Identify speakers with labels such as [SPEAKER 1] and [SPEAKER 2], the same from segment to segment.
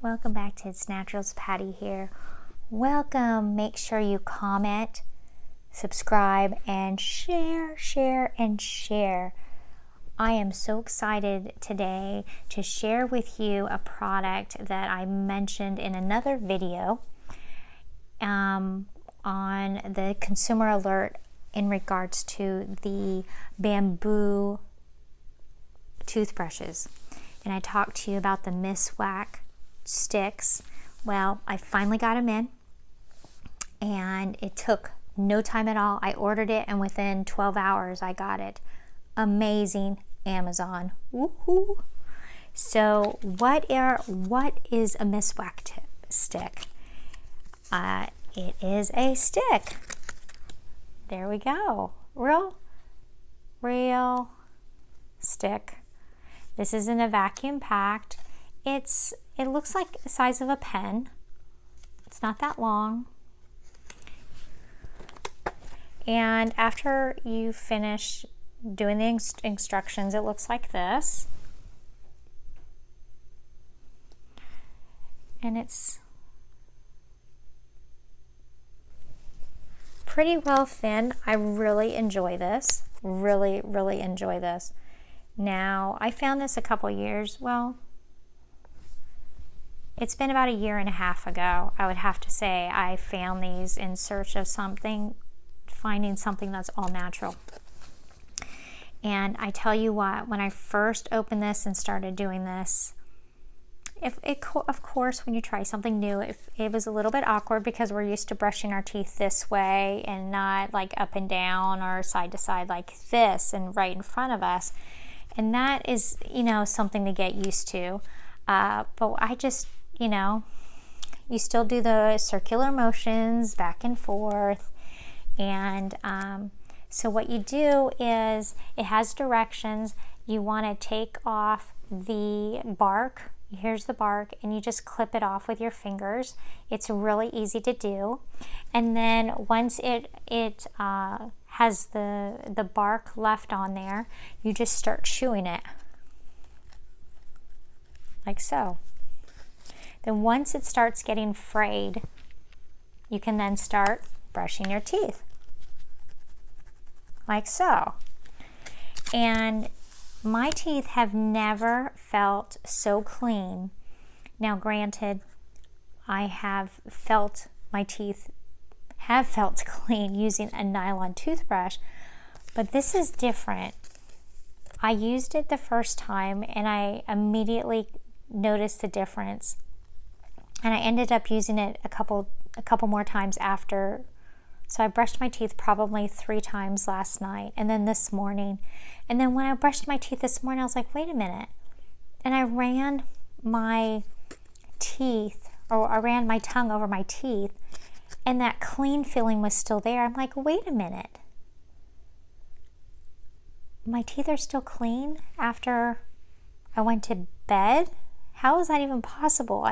[SPEAKER 1] Welcome back to It's Naturals. Patty here. Welcome. Make sure you comment, subscribe, and share. I am so excited today to share with you a product that I mentioned in another video on the consumer alert in regards to the bamboo toothbrushes. And I talked to you about the Miswak sticks. Well, I finally got them in, and it took no time at all. I ordered it, and within 12 hours I got it. Amazing, Amazon. Woohoo! So what is a Miswak stick? It is a stick. There we go. Real stick. This isn't a vacuum packed. It looks like the size of a pen. It's not that long. And after you finish doing the instructions, it looks like this. And it's pretty well thin. I really enjoy this. Really enjoy this. Now, I found this a couple years, well, it's been about a year and a half ago, I would have to say. I found these in search of finding something that's all natural. And I tell you what, when I first opened this and started doing this, of course, when you try something new, it was a little bit awkward because we're used to brushing our teeth this way and not like up and down or side to side like this and right in front of us. And that is, something to get used to. But I just, you still do the circular motions back and forth. And so what you do is, it has directions. You want to take off the bark. Here's the bark, and you just clip it off with your fingers. It's really easy to do. And then once it has the bark left on there, you just start chewing it like so. Then once it starts getting frayed, you can then start brushing your teeth like so. And my teeth have never felt so clean. Now granted, I have felt my teeth have felt clean using a nylon toothbrush, but this is different. I used it the first time and I immediately noticed the difference, and I ended up using it a couple more times after. So I brushed my teeth probably 3 times last night and then this morning. And then when I brushed my teeth this morning, I was like, wait a minute. And I ran my tongue over my teeth, and that clean feeling was still there. I'm like, wait a minute. My teeth are still clean after I went to bed? How is that even possible?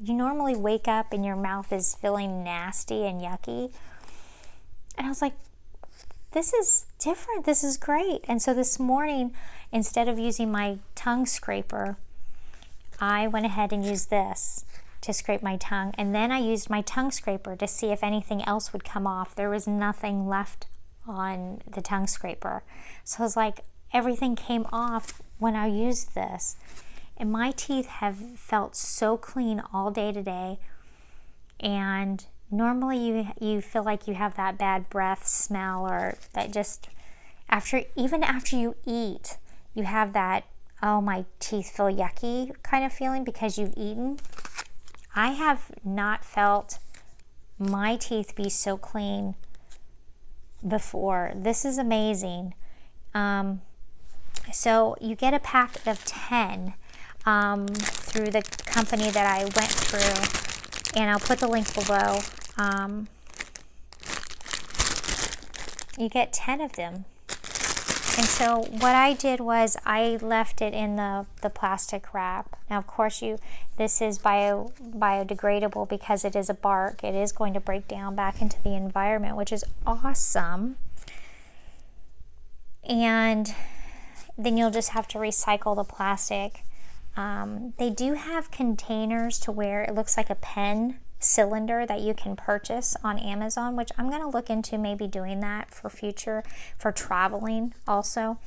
[SPEAKER 1] You normally wake up and your mouth is feeling nasty and yucky. And I was like, this is different. This is great. And so this morning, instead of using my tongue scraper, I went ahead and used this to scrape my tongue. And then I used my tongue scraper to see if anything else would come off. There was nothing left on the tongue scraper. So I was like, everything came off when I used this. And my teeth have felt so clean all day today. And normally you feel like you have that bad breath smell, or that just even after you eat, you have that, oh, my teeth feel yucky kind of feeling because you've eaten. I have not felt my teeth be so clean before. This is amazing. So you get a pack of 10 through the company that I went through, and I'll put the link below. You get 10 of them. And so what I did was I left it in the plastic wrap. Now, of course, this is biodegradable because it is a bark. It is going to break down back into the environment, which is awesome. And then you'll just have to recycle the plastic. They do have containers to where it looks like a pen cylinder that you can purchase on Amazon, which I'm going to look into maybe doing that for future, for traveling also.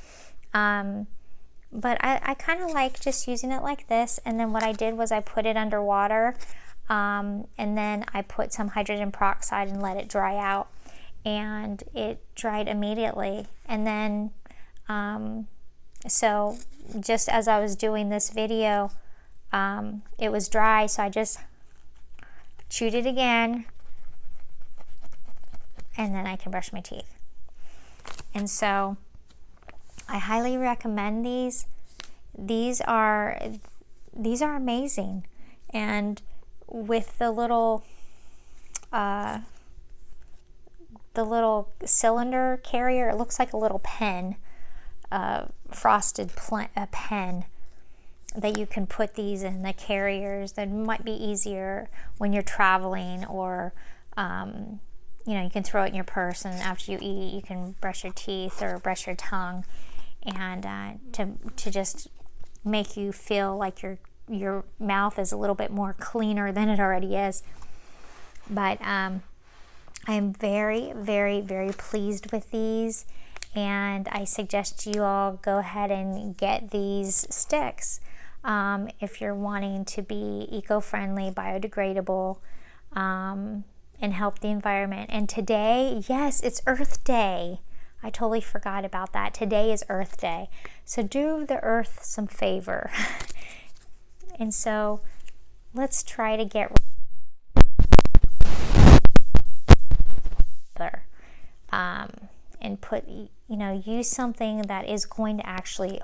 [SPEAKER 1] But I kind of like just using it like this. And then what I did was I put it underwater, and then I put some hydrogen peroxide and let it dry out, and it dried immediately. And then so just as I was doing this video, it was dry, so I just chewed it again, and then I can brush my teeth. And so I highly recommend these. These are amazing. And with the little cylinder carrier, it looks like a little pen, frosted pen that you can put these in the carriers. That might be easier when you're traveling, or you know, you can throw it in your purse, and after you eat you can brush your teeth or brush your tongue, and to just make you feel like your mouth is a little bit more cleaner than it already is. But I'm very, very, very pleased with these, and I suggest you all go ahead and get these sticks if you're wanting to be eco-friendly, biodegradable, and help the environment. And today, yes, it's Earth Day. I totally forgot about that. Today is Earth Day. So do the earth some favor. And so let's try to get and put, you know, use something that is going to actually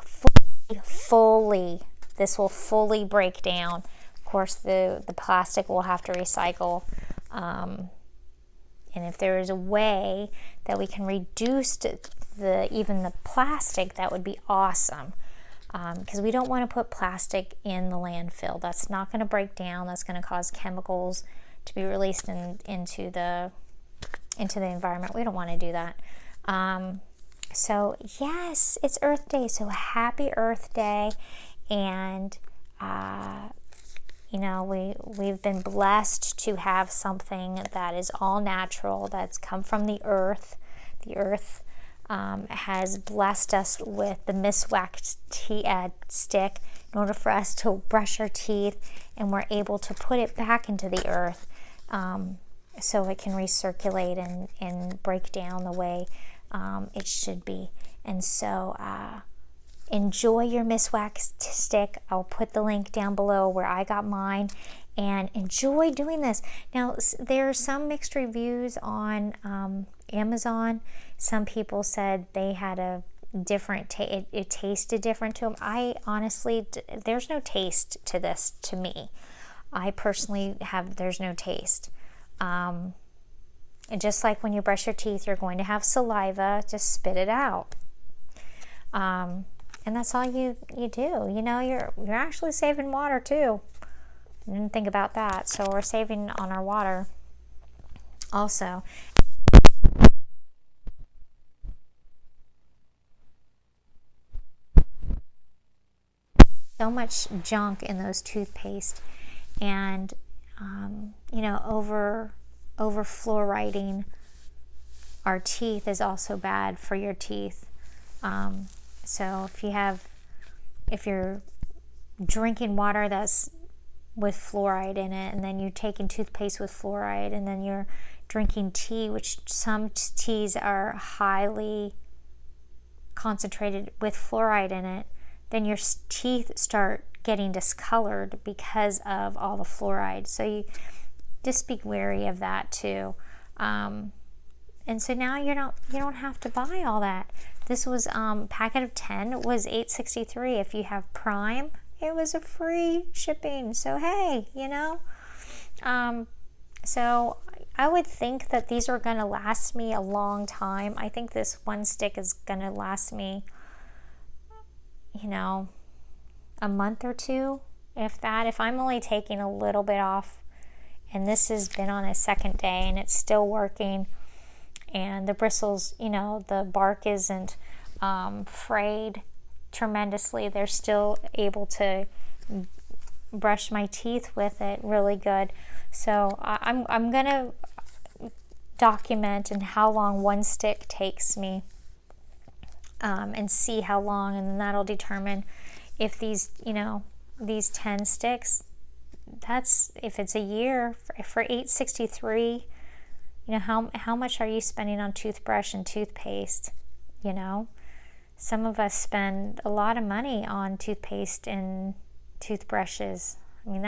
[SPEAKER 1] fully, this will fully break down. Of course, the plastic will have to recycle. And if there is a way that we can reduce even the plastic, that would be awesome. Because we don't want to put plastic in the landfill. That's not going to break down. That's going to cause chemicals to be released into the environment. We don't want to do that. So yes, it's Earth Day. So happy Earth Day. And you know, we've been blessed to have something that is all natural, that's come from the earth. The earth has blessed us with the Miswak stick in order for us to brush our teeth, and we're able to put it back into the earth so it can recirculate and break down the way it should be. And so enjoy your Miswak stick. I'll put the link down below where I got mine, and enjoy doing this. Now, there are some mixed reviews on Amazon. Some people said they had a different it tasted different to them. I honestly, there's no taste to this to me. I personally there's no taste. And just like when you brush your teeth, you're going to have saliva, just spit it out. And that's all you do. You know, you're actually saving water too. I didn't think about that. So we're saving on our water also. So much junk in those toothpaste, and you know, over fluoriding our teeth is also bad for your teeth. So if you're drinking water that's with fluoride in it, and then you're taking toothpaste with fluoride, and then you're drinking tea, which some teas are highly concentrated with fluoride in it, then your teeth start getting discolored because of all the fluoride. So you just be wary of that too. And so now you don't have to buy all that. This was packet of 10 was $8.63. If you have Prime, it was a free shipping. So hey, you know, so I would think that these are going to last me a long time. I think this one stick is going to last me, you know, a month or two, if that. If I'm only taking a little bit off, and this has been on a second day and it's still working, and the bristles, you know, the bark isn't frayed tremendously. They're still able to brush my teeth with it really good. So I'm gonna document and how long one stick takes me, and see how long, and then that'll determine if these, you know, these 10 sticks, that's, if it's a year for $8.63, you know, how much are you spending on toothbrush and toothpaste? You know, some of us spend a lot of money on toothpaste and toothbrushes. I mean,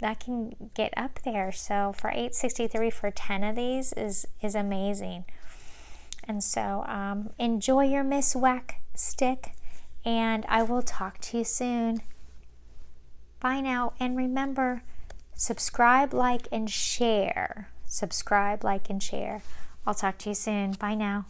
[SPEAKER 1] that can get up there. So for $8.63 for 10 of these is amazing. And so enjoy your Miswak stick, and I will talk to you soon. Bye now, and remember, subscribe, like, and share. Subscribe, like, and share. I'll talk to you soon. Bye now.